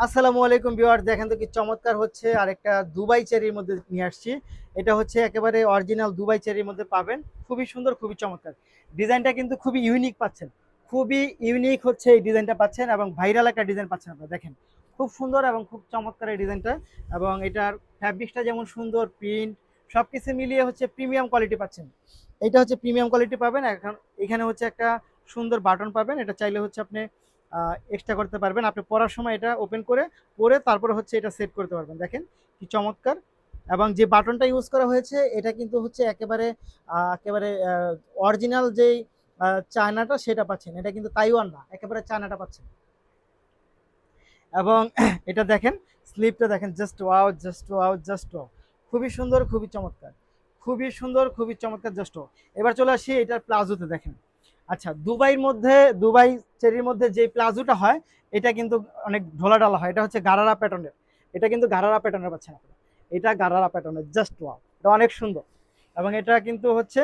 আসসালামু আলাইকুম ভিউয়ার, দেখেন তো কি চমৎকার হচ্ছে আরেকটা দুবাই চেরির মধ্যে নিয়ে আসছি। এটা হচ্ছে একেবারে অরিজিনাল দুবাই চেরির মধ্যে পাবেন। খুবই সুন্দর, খুবই চমৎকার। ডিজাইনটা কিন্তু খুবই ইউনিক পাচ্ছেন। খুবই ইউনিক হচ্ছে এই ডিজাইনটা পাচ্ছেন এবং ভাইরাল একটা ডিজাইন পাচ্ছেন আপনারা দেখেন। খুব সুন্দর এবং খুব চমৎকার এই ডিজাইনটা। এবং এটার ফ্যাব্রিক্সটা যেমন সুন্দর, প্রিন্ট সব কিছু মিলিয়ে হচ্ছে প্রিমিয়াম কোয়ালিটি পাচ্ছেন। এটা হচ্ছে প্রিমিয়াম কোয়ালিটি পাবেন। এখন এখানে হচ্ছে একটা সুন্দর বাটন পাবেন। এটা চাইলে হচ্ছে আপনি এক্সট্রা করতে পারবেন। আপনি পড়ার সময় এটা ওপেন করে পরে তারপরে হচ্ছে এটা সেট করতে পারবেন। দেখেন কি চমৎকার। এবং যে বাটনটা ইউজ করা হয়েছে এটা কিন্তু হচ্ছে একেবারে অরিজিনাল যেই চায়নাটা সেটা পাচ্ছেন। এটা কিন্তু তাইওয়ান না, একেবারে চায়নাটা পাচ্ছেন। এবং এটা দেখেন, স্লিপটা দেখেন, just wow, just wow, just wow. খুবই সুন্দর, খুবই চমৎকার। খুবই সুন্দর, খুবই চমৎকার, জাস্ট ওয়াও। এবার চলে আসি এটার প্লাজোতে দেখেন। আচ্ছা, দুবাই চেরির মধ্যে যে প্লাজোটা হয় এটা কিন্তু অনেক ঢোলাঢালা হয়। এটা হচ্ছে গারারা প্যাটার্নের। এটা কিন্তু গারারা প্যাটার্নের পাচ্ছেন আপনারা। এটা গারারা প্যাটার্নের, জাস্ট ওয়াও। এটা অনেক সুন্দর। এবং এটা কিন্তু হচ্ছে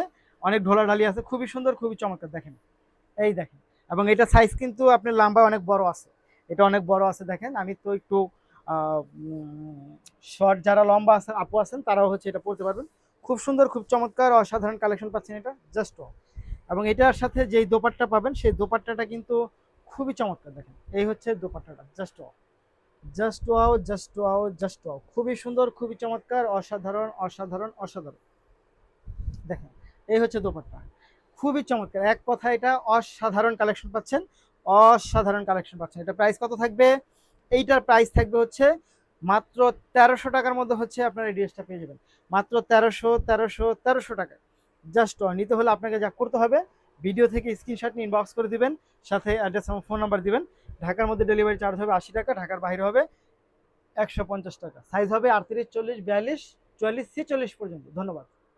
অনেক ঢোলাঢালি আছে, খুবই সুন্দর, খুবই চমৎকার দেখেন। এই দেখেন। এবং এটা সাইজ কিন্তু আপনার লম্বা অনেক বড় আছে। এটা অনেক বড় আছে দেখেন। আমি তো একটু শর্ট, যারা লম্বা আছে আপু আছেন তারাও হচ্ছে এটা পড়তে পারবেন। খুব সুন্দর, খুব চমৎকার, অসাধারণ কালেকশন পাচ্ছেন এটা, জাস্ট ওয়াও। এবং এটার সাথে যেই দোপাট্টা পাবেন সেই দোপাট্টাটা কিন্তু খুবই চমৎকার দেখেন। এই হচ্ছে দোপাট্টাটা, just wow, just wow, just wow, just wow. খুবই সুন্দর, খুবই চমৎকার, অসাধারণ, অসাধারণ, অসাধারণ। দেখেন, এই হচ্ছে দোপাট্টা। খুবই চমৎকার, এক কথা এটা অসাধারণ কালেকশন পাচ্ছেন। অসাধারণ কালেকশন পাচ্ছেন। এটা প্রাইস কত থাকবে? এইটার প্রাইস থাকবে হচ্ছে মাত্র 1300 টাকার মধ্যে হচ্ছে আপনার এই ড্রেসটা পেয়ে যাবেন। মাত্র 1300 টাকা। জাস্ট নিতে হলে আপনাকে যা করতে হবে, ভিডিও থেকে স্ক্রিনশট নিয়ে ইনবক্স করে দিবেন, সাথে অ্যাড্রেস এবং ফোন নাম্বার দিবেন। ঢাকার মধ্যে ডেলিভারি চার্জ হবে 80 টাকা, ঢাকার বাইরে হবে 150 টাকা। সাইজ হবে 38, 40, 42, 44, 46 পর্যন্ত। ধন্যবাদ।